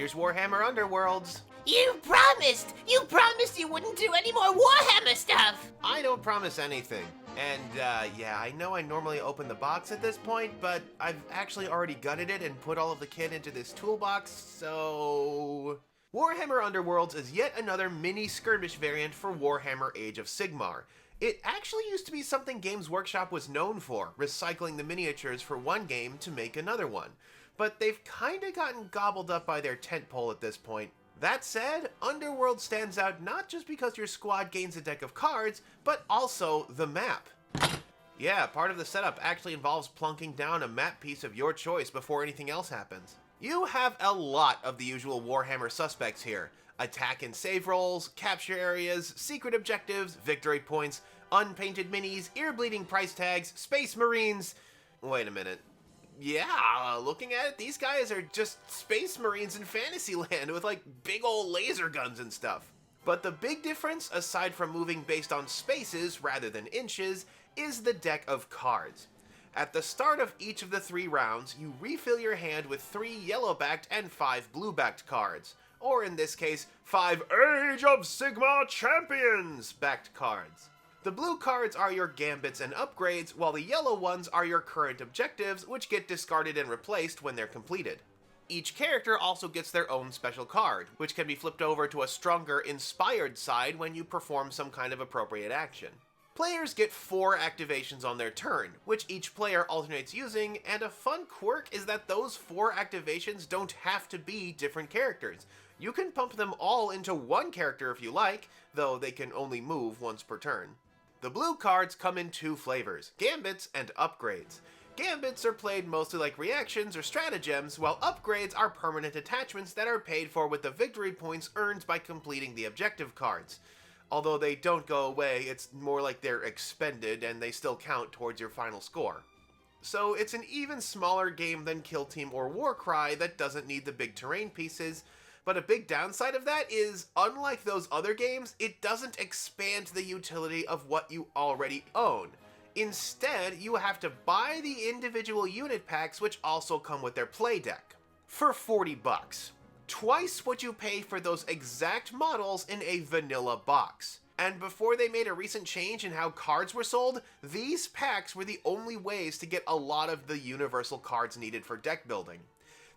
here's Warhammer Underworlds. You promised! You promised you wouldn't do any more Warhammer stuff! I don't promise anything. And, yeah, I know I normally open the box at this point, but I've actually already gutted it and put all of the kit into this toolbox, so... Warhammer Underworlds is yet another mini skirmish variant for Warhammer Age of Sigmar. It actually used to be something Games Workshop was known for, recycling the miniatures for one game to make another one. But they've kinda gotten gobbled up by their tentpole at this point. That said, Underworld stands out not just because your squad gains a deck of cards, but also the map. Yeah, part of the setup actually involves plunking down a map piece of your choice before anything else happens. You have a lot of the usual Warhammer suspects here. Attack and save rolls, capture areas, secret objectives, victory points, unpainted minis, ear-bleeding price tags, space marines... Wait a minute. Yeah, looking at it, these guys are just space marines in Fantasyland with like big old laser guns and stuff. But the big difference, aside from moving based on spaces rather than inches, is the deck of cards. At the start of each of the 3 rounds, you refill your hand with 3 yellow-backed and 5 blue-backed cards, or in this case, 5 Age of Sigmar Champions backed cards. The blue cards are your gambits and upgrades, while the yellow ones are your current objectives, which get discarded and replaced when they're completed. Each character also gets their own special card, which can be flipped over to a stronger, inspired side when you perform some kind of appropriate action. Players get 4 activations on their turn, which each player alternates using, and a fun quirk is that those 4 activations don't have to be different characters. You can pump them all into one character if you like, though they can only move once per turn. The blue cards come in 2 flavors, Gambits and Upgrades. Gambits are played mostly like reactions or stratagems, while upgrades are permanent attachments that are paid for with the victory points earned by completing the objective cards. Although they don't go away, it's more like they're expended and they still count towards your final score. So it's an even smaller game than Kill Team or Warcry that doesn't need the big terrain pieces, but a big downside of that is, unlike those other games, it doesn't expand the utility of what you already own. Instead, you have to buy the individual unit packs which also come with their play deck. For 40 bucks. Twice what you pay for those exact models in a vanilla box. And before they made a recent change in how cards were sold, these packs were the only ways to get a lot of the universal cards needed for deck building.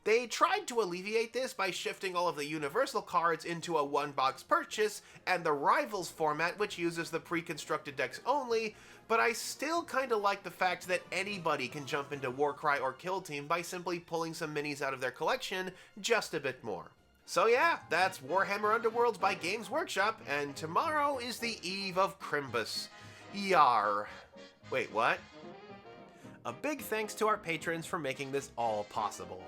They tried to alleviate this by shifting all of the universal cards into a one-box purchase and the Rivals format, which uses the pre-constructed decks only, but I still kinda like the fact that anybody can jump into Warcry or Kill Team by simply pulling some minis out of their collection just a bit more. So yeah, that's Warhammer Underworlds by Games Workshop, and tomorrow is the Eve of Crimbus. Yar. Wait, what? A big thanks to our patrons for making this all possible.